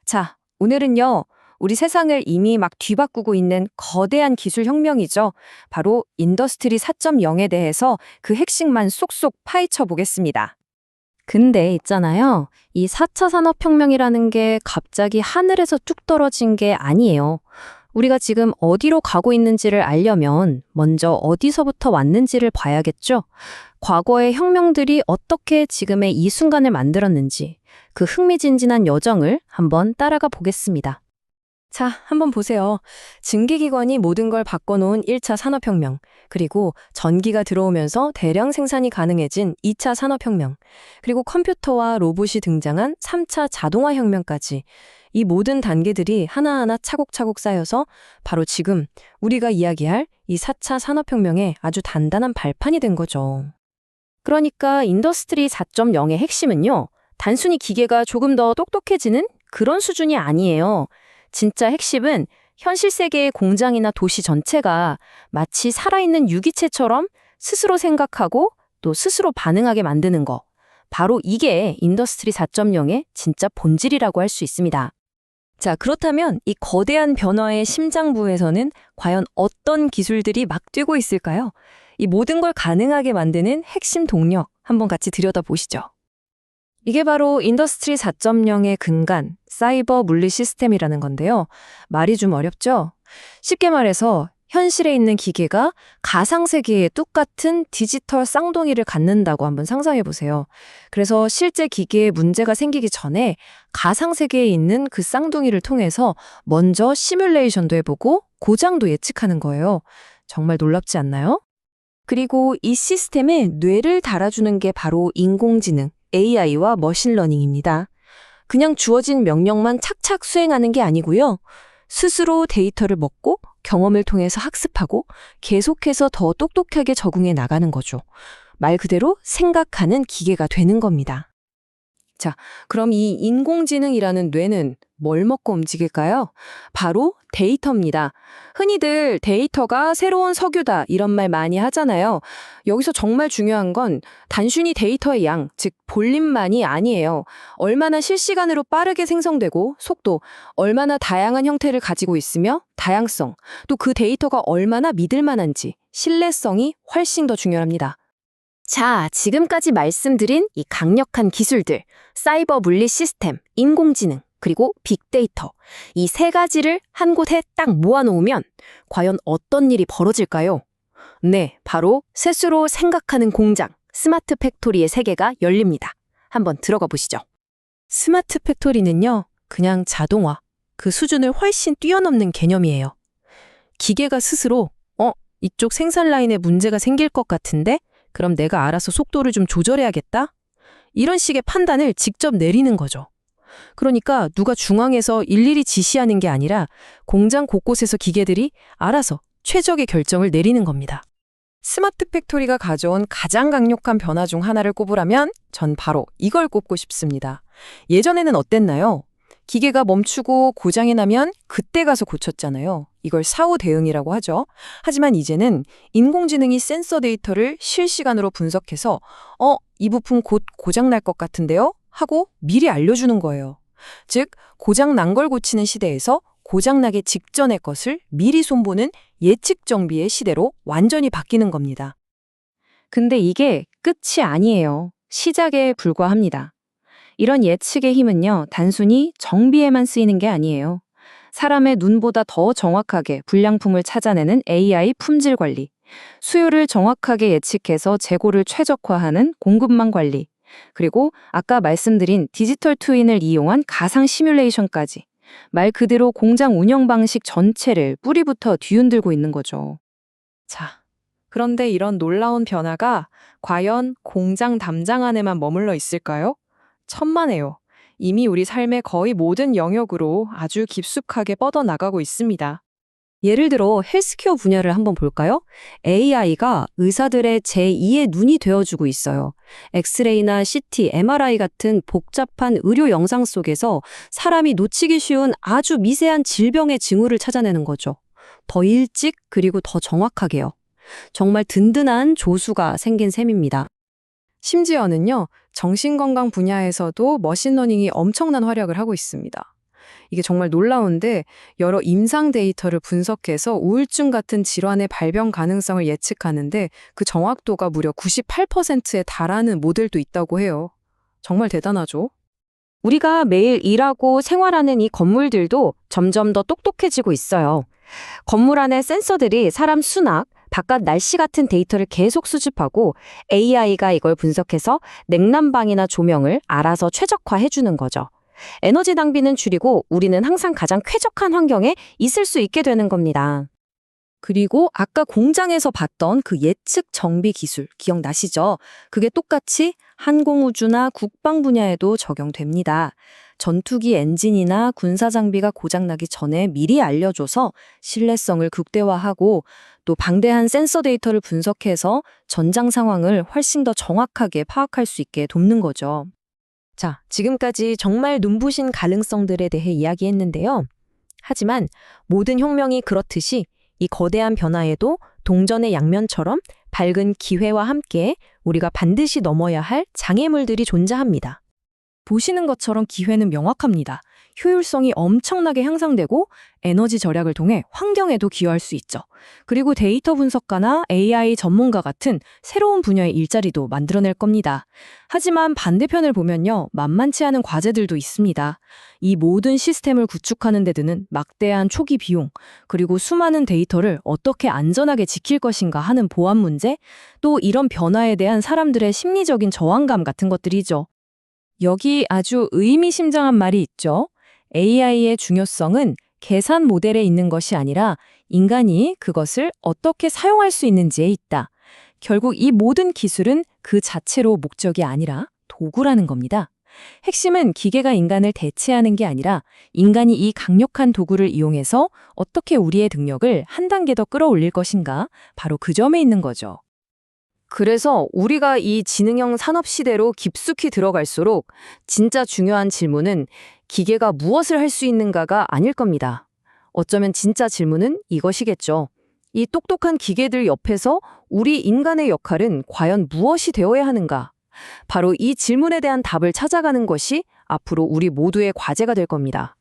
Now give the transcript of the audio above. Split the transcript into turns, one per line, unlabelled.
자, 오늘은요, 우리 세상을 이미 막 뒤바꾸고 있는 거대한 기술 혁명이죠. 바로 인더스트리 4.0에 대해서 그 핵심만 쏙쏙 파헤쳐 보겠습니다. 근데 있잖아요. 이 4차 산업혁명이라는 게 갑자기 하늘에서 뚝 떨어진 게 아니에요. 우리가 지금 어디로 가고 있는지를 알려면 먼저 어디서부터 왔는지를 봐야겠죠. 과거의 혁명들이 어떻게 지금의 이 순간을 만들었는지 그 흥미진진한 여정을 한번 따라가 보겠습니다. 자, 한번 보세요. 증기기관이 모든 걸 바꿔놓은 1차 산업혁명, 그리고 전기가 들어오면서 대량 생산이 가능해진 2차 산업혁명, 그리고 컴퓨터와 로봇이 등장한 3차 자동화혁명까지 이 모든 단계들이 하나하나 차곡차곡 쌓여서 바로 지금 우리가 이야기할 이 4차 산업혁명의 아주 단단한 발판이 된 거죠. 그러니까 인더스트리 4.0의 핵심은요, 단순히 기계가 조금 더 똑똑해지는 그런 수준이 아니에요. 진짜 핵심은 현실 세계의 공장이나 도시 전체가 마치 살아있는 유기체처럼 스스로 생각하고 또 스스로 반응하게 만드는 거. 바로 이게 인더스트리 4.0의 진짜 본질이라고 할 수 있습니다. 자, 그렇다면 이 거대한 변화의 심장부에서는 과연 어떤 기술들이 막 뛰고 있을까요? 이 모든 걸 가능하게 만드는 핵심 동력 한번 같이 들여다보시죠. 이게 바로 인더스트리 4.0의 근간, 사이버 물리 시스템이라는 건데요. 말이 좀 어렵죠? 쉽게 말해서 현실에 있는 기계가 가상세계의 똑같은 디지털 쌍둥이를 갖는다고 한번 상상해 보세요. 그래서 실제 기계에 문제가 생기기 전에 가상세계에 있는 그 쌍둥이를 통해서 먼저 시뮬레이션도 해보고 고장도 예측하는 거예요. 정말 놀랍지 않나요? 그리고 이 시스템에 뇌를 달아주는 게 바로 인공지능, AI와 머신러닝입니다. 그냥 주어진 명령만 착착 수행하는 게 아니고요. 스스로 데이터를 먹고 경험을 통해서 학습하고 계속해서 더 똑똑하게 적응해 나가는 거죠. 말 그대로 생각하는 기계가 되는 겁니다. 자, 그럼 이 인공지능이라는 뇌는 뭘 먹고 움직일까요? 바로 데이터입니다. 흔히들 데이터가 새로운 석유다 이런 말 많이 하잖아요. 여기서 정말 중요한 건 단순히 데이터의 양, 즉 볼륨만이 아니에요. 얼마나 실시간으로 빠르게 생성되고 속도, 얼마나 다양한 형태를 가지고 있으며 다양성, 또 그 데이터가 얼마나 믿을 만한지 신뢰성이 훨씬 더 중요합니다. 자, 지금까지 말씀드린 이 강력한 기술들, 사이버 물리 시스템, 인공지능, 그리고 빅데이터, 이 세 가지를 한 곳에 딱 모아놓으면 과연 어떤 일이 벌어질까요? 네, 바로 스스로 생각하는 공장, 스마트 팩토리의 세계가 열립니다. 한번 들어가 보시죠. 스마트 팩토리는요, 그냥 자동화, 그 수준을 훨씬 뛰어넘는 개념이에요. 기계가 스스로, 이쪽 생산 라인에 문제가 생길 것 같은데? 그럼 내가 알아서 속도를 좀 조절해야겠다? 이런 식의 판단을 직접 내리는 거죠. 그러니까 누가 중앙에서 일일이 지시하는 게 아니라 공장 곳곳에서 기계들이 알아서 최적의 결정을 내리는 겁니다. 스마트 팩토리가 가져온 가장 강력한 변화 중 하나를 꼽으라면 전 바로 이걸 꼽고 싶습니다. 예전에는 어땠나요? 기계가 멈추고 고장이 나면 그때 가서 고쳤잖아요. 이걸 사후 대응이라고 하죠. 하지만 이제는 인공지능이 센서 데이터를 실시간으로 분석해서 이 부품 곧 고장 날 것 같은데요? 하고 미리 알려주는 거예요. 즉, 고장 난 걸 고치는 시대에서 고장 나기 직전의 것을 미리 손보는 예측 정비의 시대로 완전히 바뀌는 겁니다. 근데 이게 끝이 아니에요. 시작에 불과합니다. 이런 예측의 힘은요, 단순히 정비에만 쓰이는 게 아니에요. 사람의 눈보다 더 정확하게 불량품을 찾아내는 AI 품질 관리, 수요를 정확하게 예측해서 재고를 최적화하는 공급망 관리, 그리고 아까 말씀드린 디지털 트윈을 이용한 가상 시뮬레이션까지 말 그대로 공장 운영 방식 전체를 뿌리부터 뒤흔들고 있는 거죠. 자, 그런데 이런 놀라운 변화가 과연 공장 담장 안에만 머물러 있을까요? 천만에요. 이미 우리 삶의 거의 모든 영역으로 아주 깊숙하게 뻗어나가고 있습니다. 예를 들어 헬스케어 분야를 한번 볼까요? AI가 의사들의 제2의 눈이 되어주고 있어요. 엑스레이나 CT, MRI 같은 복잡한 의료 영상 속에서 사람이 놓치기 쉬운 아주 미세한 질병의 징후를 찾아내는 거죠. 더 일찍 그리고 더 정확하게요. 정말 든든한 조수가 생긴 셈입니다. 심지어는요, 정신건강 분야에서도 머신러닝이 엄청난 활약을 하고 있습니다. 이게 정말 놀라운데 여러 임상 데이터를 분석해서 우울증 같은 질환의 발병 가능성을 예측하는데 그 정확도가 무려 98%에 달하는 모델도 있다고 해요. 정말 대단하죠?
우리가 매일 일하고 생활하는 이 건물들도 점점 더 똑똑해지고 있어요. 건물 안의 센서들이 사람 수납, 바깥 날씨 같은 데이터를 계속 수집하고 AI가 이걸 분석해서 냉난방이나 조명을 알아서 최적화해주는 거죠. 에너지 낭비는 줄이고 우리는 항상 가장 쾌적한 환경에 있을 수 있게 되는 겁니다.
그리고 아까 공장에서 봤던 그 예측 정비 기술 기억나시죠? 그게 똑같이 항공우주나 국방 분야에도 적용됩니다. 전투기 엔진이나 군사 장비가 고장나기 전에 미리 알려줘서 신뢰성을 극대화하고 또 방대한 센서 데이터를 분석해서 전장 상황을 훨씬 더 정확하게 파악할 수 있게 돕는 거죠.
자, 지금까지 정말 눈부신 가능성들에 대해 이야기했는데요. 하지만 모든 혁명이 그렇듯이 이 거대한 변화에도 동전의 양면처럼 밝은 기회와 함께 우리가 반드시 넘어야 할 장애물들이 존재합니다.
보시는 것처럼 기회는 명확합니다. 효율성이 엄청나게 향상되고 에너지 절약을 통해 환경에도 기여할 수 있죠. 그리고 데이터 분석가나 AI 전문가 같은 새로운 분야의 일자리도 만들어낼 겁니다. 하지만 반대편을 보면요, 만만치 않은 과제들도 있습니다. 이 모든 시스템을 구축하는 데 드는 막대한 초기 비용, 그리고 수많은 데이터를 어떻게 안전하게 지킬 것인가 하는 보안 문제, 또 이런 변화에 대한 사람들의 심리적인 저항감 같은 것들이죠. 여기 아주 의미심장한 말이 있죠. AI의 중요성은 계산 모델에 있는 것이 아니라 인간이 그것을 어떻게 사용할 수 있는지에 있다. 결국 이 모든 기술은 그 자체로 목적이 아니라 도구라는 겁니다. 핵심은 기계가 인간을 대체하는 게 아니라 인간이 이 강력한 도구를 이용해서 어떻게 우리의 능력을 한 단계 더 끌어올릴 것인가, 바로 그 점에 있는 거죠. 그래서 우리가 이 지능형 산업 시대로 깊숙이 들어갈수록 진짜 중요한 질문은 기계가 무엇을 할 수 있는가가 아닐 겁니다. 어쩌면 진짜 질문은 이것이겠죠. 이 똑똑한 기계들 옆에서 우리 인간의 역할은 과연 무엇이 되어야 하는가? 바로 이 질문에 대한 답을 찾아가는 것이 앞으로 우리 모두의 과제가 될 겁니다.